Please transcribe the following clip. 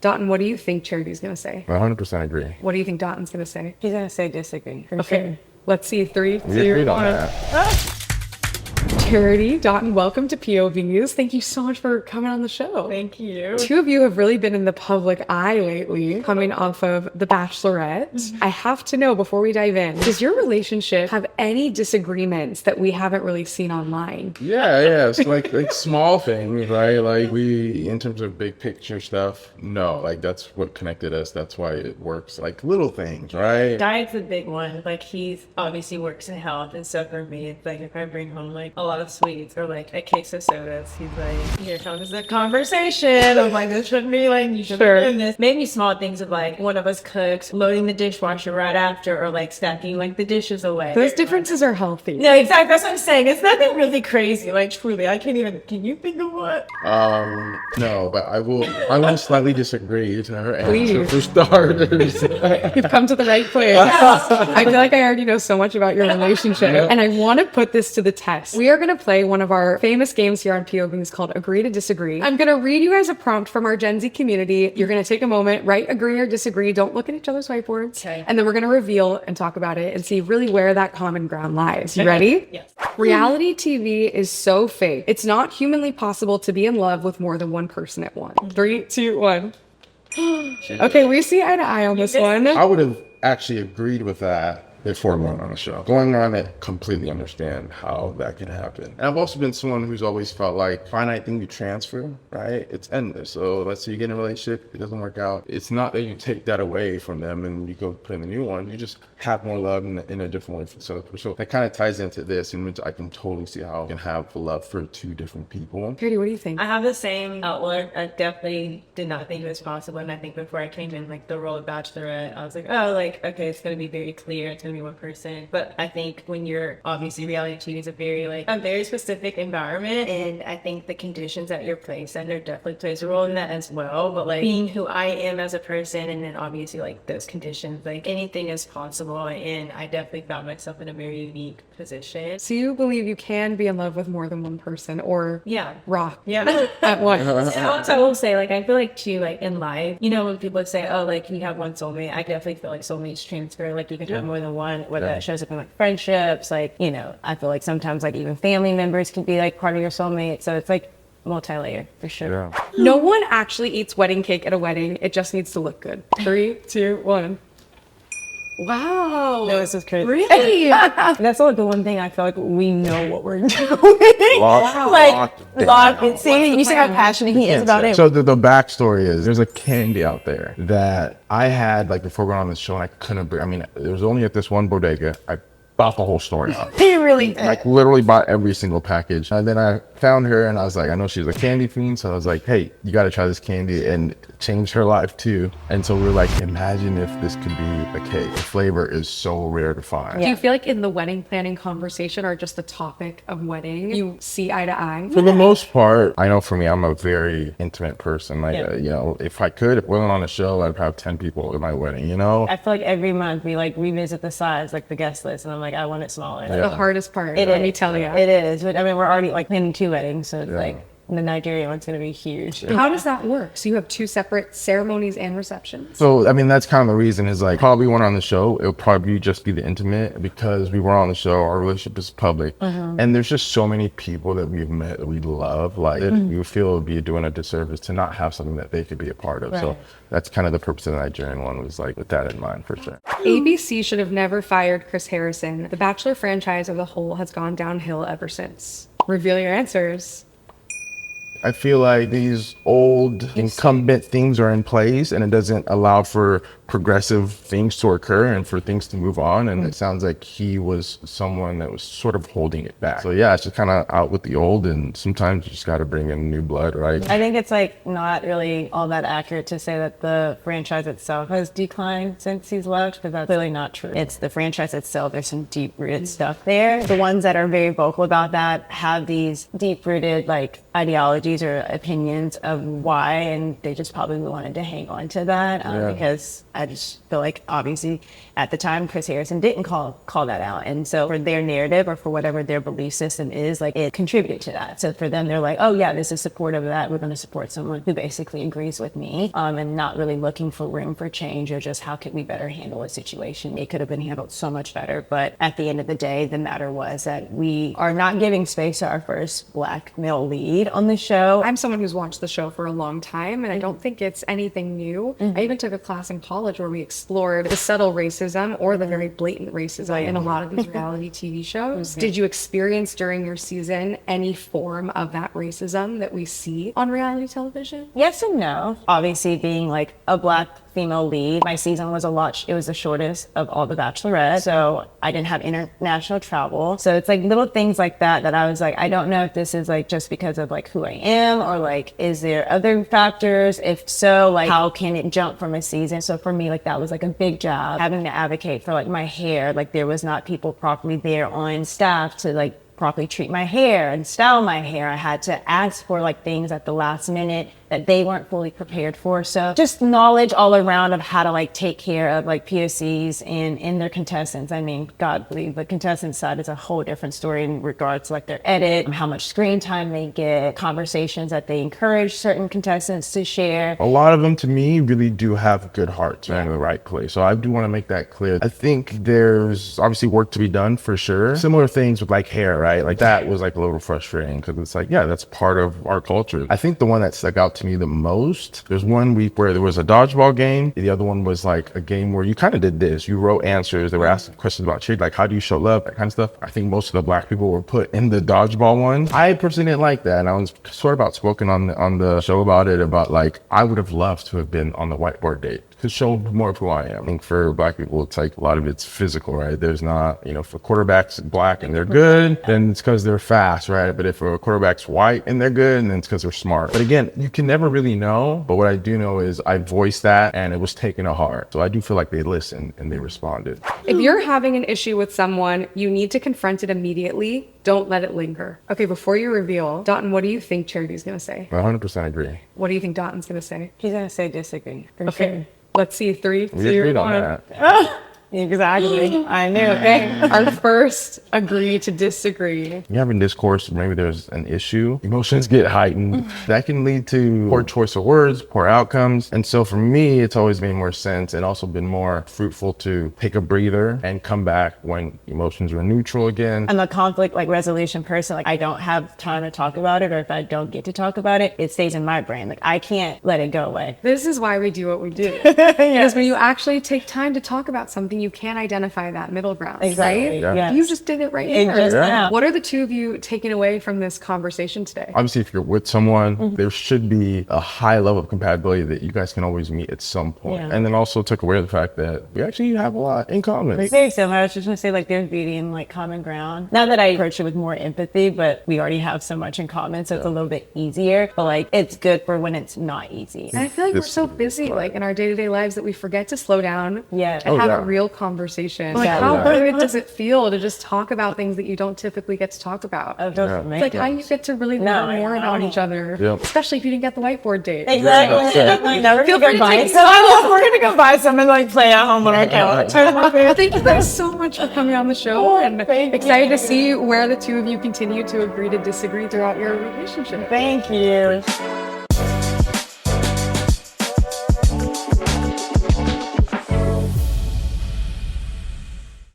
Dotun, what do you think Charity's going to say? 100% agree. What do you think Dotun's going to say? He's gonna say disagree. Okay, Sure. let's see. 3, We 2, agreed on 1. that. Charity, Dotun, welcome to POVz. Thank you so much for coming on the show. Thank you. Two of you have really been in the public eye lately, coming off of The Bachelorette. I have to know before we dive in, does your relationship have any disagreements that we haven't really seen online? Yeah. It's like small things, right? Like in terms of big picture stuff, no. Like that's what connected us. That's why it works. Like little things, right? Diet's a big one. Like he obviously works in health, and so for me, it's like if I bring home like a lot of sweets or like a case of sodas, he's like, "Here comes the conversation." I'm like, "This shouldn't be like you should be doing this." Maybe small things of like one of us cooks, loading the dishwasher right after, or like stacking like the dishes away. Those differences are healthy. No, exactly. That's what I'm saying. It's nothing really crazy. Like truly, I can't even. Can you think of what? No, but I will slightly disagree to her answer Please. for starters. You've come to the right place. I feel like I already know so much about your relationship, and I want to put this to the test. We are going to play one of our famous games here on POVz called Agree to Disagree. I'm going to read you guys a prompt from our Gen Z community. You're going to take a moment, write agree or disagree. Don't look at each other's whiteboards. Okay. And then we're going to reveal and talk about it and see really where that common ground lies. You ready? Yes. Reality TV is so fake. It's not humanly possible to be in love with more than one person at once. 3, 2, 1. Okay, we see eye to eye on this one. I would have actually agreed with that before going on the show. Going on it, completely understand how that can happen. And I've also been someone who's always felt like finite thing you transfer, right? It's endless. So let's say you get in a relationship, it doesn't work out. It's not that you take that away from them and you go put in a new one. You just have more love in a different way. So that kind of ties into this, in which I can totally see how you can have love for two different people. Katie, what do you think? I have the same outlook. I definitely did not think it was possible. And I think before I came in, like the role of Bachelorette, I was like, oh, like, okay, it's going to be very clear. It's going to be one person. But I think when you're obviously reality TV is a very specific environment. And I think the conditions that you're placed under definitely plays a role in that as well. But like being who I am as a person, and then obviously like those conditions, like anything is possible. And I definitely found myself in a very unique position. So you believe you can be in love with more than one person, or rock at once? Also, I will say, like, I feel like too, like in life, you know, when people say, oh, like you have one soulmate, I definitely feel like soulmates transfer. Like you can have more than one, whether that shows up in like friendships, like, you know, I feel like sometimes like even family members can be like part of your soulmate. So it's like multi-layer for sure. Yeah. No one actually eats wedding cake at a wedding. It just needs to look good. 3, 2, 1. Wow. No, this is crazy. Really? That's like the one thing I feel like we know what we're doing. Locked and see, you see how passionate he is about it. So the backstory is there's a candy out there that I had like before going on the show, and I couldn't bring. I mean, it was only at this one bodega. I bought the whole store out. He really did. Like literally bought every single package. And then I found her and I was like, I know she's a candy fiend. So I was like, hey, you got to try this candy, and change her life too. And so we were like, imagine if this could be the cake. The flavor is so rare to find. Do you feel like in the wedding planning conversation, or just the topic of wedding, you see eye to eye? For the most part, I know for me, I'm a very intimate person. Like, you know, if I could, if we went on a show, I'd have 10 people at my wedding, you know? I feel like every month we like revisit the size, like the guest list, and I'm like, I want it smaller. The hardest part, Let me tell you. It is. But I mean, we're already like planning 2 weddings, so it's like the Nigerian one's going to be huge. How does that work? So you have 2 separate ceremonies and receptions? So, I mean, that's kind of the reason is like, probably when on the show, it'll probably just be the intimate, because we were on the show, our relationship is public. And there's just so many people that we've met that we love. Like, we feel it would be doing a disservice to not have something that they could be a part of. So that's kind of the purpose of the Nigerian one, was like with that in mind, for sure. ABC should have never fired Chris Harrison. The Bachelor franchise as a whole has gone downhill ever since. Reveal your answers. I feel like these old incumbent things are in place, and it doesn't allow for progressive things to occur and for things to move on. And it sounds like he was someone that was sort of holding it back. So yeah, it's just kind of out with the old, and sometimes you just got to bring in new blood, right? I think it's like not really all that accurate to say that the franchise itself has declined since he's left, because that's clearly not true. It's the franchise itself. There's some deep-rooted stuff there. The ones that are very vocal about that have these deep-rooted like ideologies apologies or opinions of why, and they just probably wanted to hang on to that because I just feel like obviously at the time Chris Harrison didn't call that out, and so for their narrative or for whatever their belief system is, like it contributed to that. So for them, they're like, oh yeah, this is supportive of that. We're going to support someone who basically agrees with me, and not really looking for room for change or just how could we better handle a situation. It could have been handled so much better, but at the end of the day, the matter was that we are not giving space to our first Black male lead on the show. I'm someone who's watched the show for a long time, and I don't think it's anything new. I even took a class in college where we explored the subtle racism or the very blatant racism in a lot of these reality TV shows. Did you experience during your season any form of that racism that we see on reality television? Yes and no. Obviously, being like a Black female lead, my season was it was the shortest of all the Bachelorette, so I didn't have international travel. So it's like little things like that I was like, I don't know if this is like just because of like who I am, or like is there other factors? If so, like how can it jump from a season? So for me, like that was like a big job, having to advocate for like my hair. Like there was not people properly there on staff to like properly treat my hair and style my hair. I had to ask for like things at the last minute that they weren't fully prepared for. So just knowledge all around of how to like take care of like POCs and their contestants. I mean, God believe the contestant side is a whole different story in regards to like their edit, how much screen time they get, conversations that they encourage certain contestants to share. A lot of them, to me, really do have good hearts and in the right place. So I do want to make that clear. I think there's obviously work to be done for sure. Similar things with like hair, right? Like that was like a little frustrating because it's like, yeah, that's part of our culture. I think the one that stuck out to me the most, there's one week where there was a dodgeball game. The other one was like a game where you kind of did this. You wrote answers. They were asking questions about charity, like how do you show love, that kind of stuff. I think most of the Black people were put in the dodgeball one. I personally didn't like that. And I was sort of outspoken on the show about it, about like, I would have loved to have been on the whiteboard date to show more of who I am. I think for Black people, it's like a lot of it's physical, right? There's not, you know, if a quarterback's Black and they're good, then it's because they're fast, right? But if a quarterback's white and they're good, then it's because they're smart. But again, you can never really know. But what I do know is I voiced that and it was taken to heart. So I do feel like they listened and they responded. If you're having an issue with someone, you need to confront it immediately. Don't let it linger. Okay, before you reveal, Dotun, what do you think Charity's gonna say? I 100% agree. What do you think Dotun's gonna say? He's gonna say disagree. For Okay. sure. Let's see, 3, 2, We agreed on 1. that. Exactly. I knew. Okay, our first agree to disagree. You have in discourse, maybe there's an issue. Emotions get heightened. That can lead to poor choice of words, poor outcomes. And so for me, it's always made more sense and also been more fruitful to take a breather and come back when emotions are neutral again. I'm a conflict like resolution person. Like I don't have time to talk about it, or if I don't get to talk about it, it stays in my brain. Like I can't let it go away. This is why we do what we do. Because when you actually take time to talk about something, you can identify that middle ground. Exactly. Right? Yeah. Yes. You just did it right here. Just now. What are the two of you taking away from this conversation today? Obviously, if you're with someone, there should be a high level of compatibility that you guys can always meet at some point. Yeah. And then also took away the fact that we actually have a lot in common. It's very similar. I was just gonna say like there's beauty in like common ground. Not that I approach it with more empathy, but we already have so much in common, so it's a little bit easier. But like it's good for when it's not easy. And I feel like we're so busy like in our day-to-day lives that we forget to slow down Yeah. and have yeah. a real conversation. Like Yeah. how good does it feel to just talk about things that you don't typically get to talk about? Oh, don't It's like how you get to really learn more about each other, Yep. especially if you didn't get the whiteboard date. Exactly. No, we're Feel gonna free go to buy take some. We're gonna go buy some and like play at home on our couch. Well, thank you guys so much for coming on the show, and thank excited to see where the two of you continue to agree to disagree throughout your relationship. Thank you.